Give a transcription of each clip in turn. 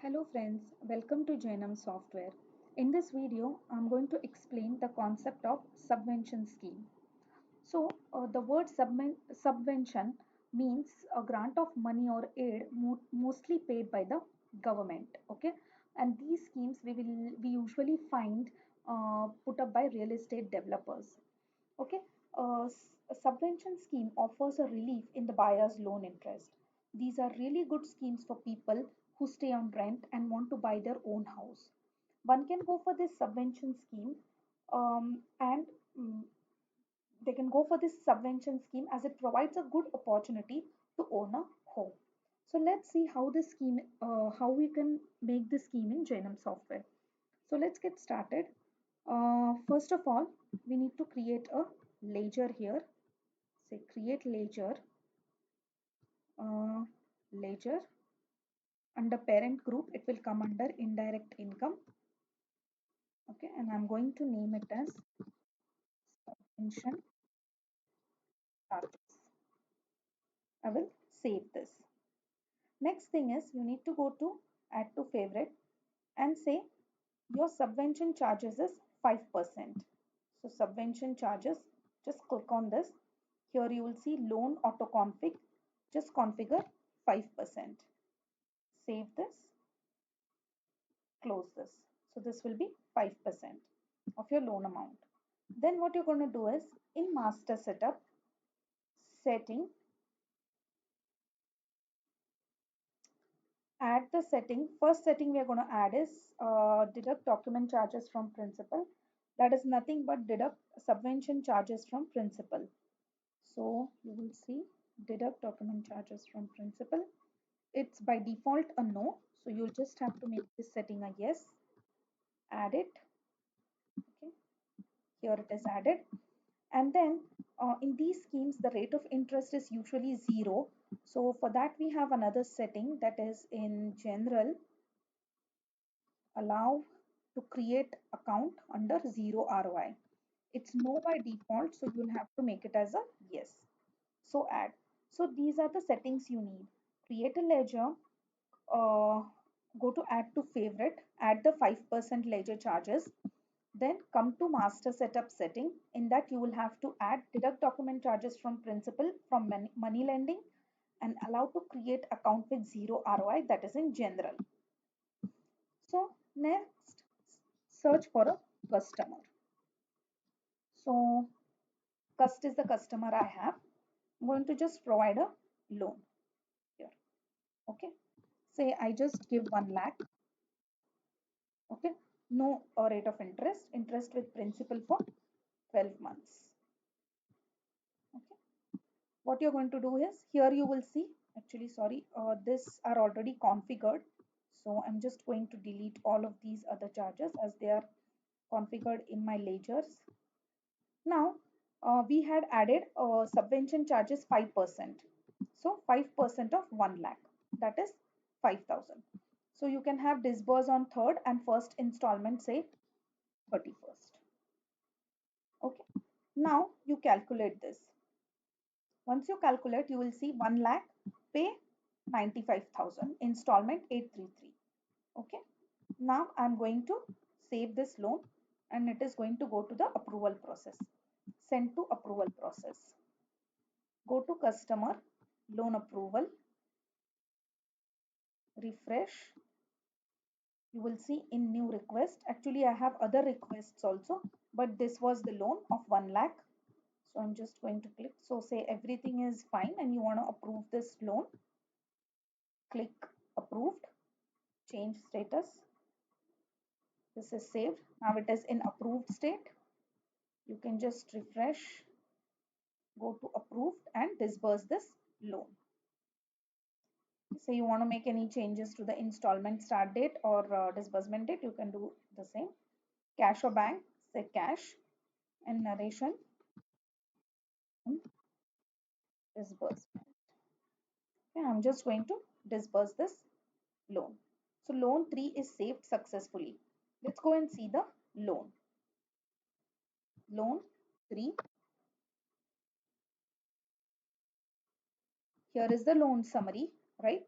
Hello friends, welcome to Jainam Software. In this video, I'm going to explain the concept of subvention scheme. The word subvention means a grant of money or aid mostly paid by the government. Okay, and these schemes we usually find put up by real estate developers. Okay, a subvention scheme offers a relief in the buyer's loan interest. These are really good schemes for people who stay on rent and want to buy their own house. One can go for this subvention scheme and they can go for this subvention scheme as it provides a good opportunity to own a home. So let's see how we can make this scheme in Jainam software. So let's get started. First of all, we need to create a ledger here. Say create uh, ledger under parent group. It will come under indirect income. Okay, and I'm going to name it as subvention charges. I will save this. Next thing is you need to go to add to favorite and say your subvention charges is 5%. So subvention charges, just click on this. Here you will see loan auto config. Just configure 5%. Save this, close this. So this will be 5% of your loan amount. Then what you're going to do is in master setup, setting, add the setting. First setting we are going to add is deduct document charges from principal. That is nothing but deduct subvention charges from principal. So you will see deduct document charges from principal. It's by default a no. So you'll just have to make this setting a yes. Add it. Okay. Here it is added. And then in these schemes, the rate of interest is usually zero. So for that, we have another setting that is in general, allow to create account under zero ROI. It's no by default, so you'll have to make it as a yes. So add. So these are the settings you need. Create a ledger, uh, go to add to favorite, add the 5% ledger charges, then come to master setup setting. In that you will have to add deduct document charges from principal from money lending and allow to create account with zero ROI, that is in general. So next, search for a customer. So Cust is the customer I have. I'm going to just provide a loan here. Okay. Say I just give 1 lakh. Okay. No rate of interest. Interest with principal for 12 months. Okay. What you're going to do is here you will see, actually, sorry, this are already configured. So I'm just going to delete all of these other charges as they are configured in my ledgers. Now, we had added subvention charges 5%. So 5% of 1 lakh, that is 5,000. So you can have disburse on third and first installment, say 31st. Okay. Now you calculate this. Once you calculate, you will see 1 lakh, pay 95,000, installment 833. Okay. Now I'm going to save this loan and it is going to go to the approval process. Send to approval process. Go to customer, loan approval, refresh. You will see in new request. Actually, I have other requests also, but this was the loan of 1 lakh. So I'm just going to click. So say everything is fine and you want to approve this loan. Click approved, change status. This is saved. Now it is in approved state. You can just refresh, go to approved and disburse this loan. Say you want to make any changes to the installment start date or disbursement date, you can do the same. Cash or bank, say cash, and narration, disbursement. Okay, I'm just going to disburse this loan. So loan 3 is saved successfully. Let's go and see the loan. Loan 3. Here is the loan summary, right?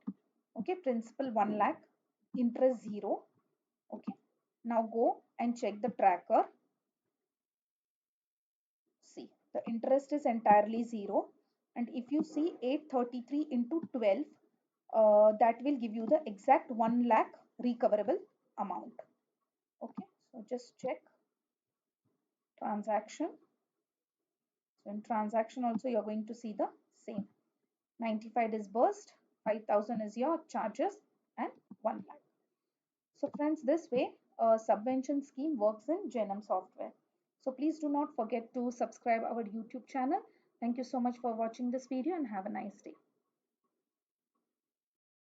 Okay, principal 1 lakh, interest 0. Okay. Now go and check the tracker. See, the interest is entirely 0. And if you see 833 into 12, that will give you the exact 1 lakh recoverable amount. Okay, so just check transaction. So in transaction also you're going to see the same. 95 disbursed, 5,000 is your charges, and 1 lakh. So friends, this way a subvention scheme works in Genome software. So please do not forget to subscribe our YouTube channel. Thank you so much for watching this video and have a nice day.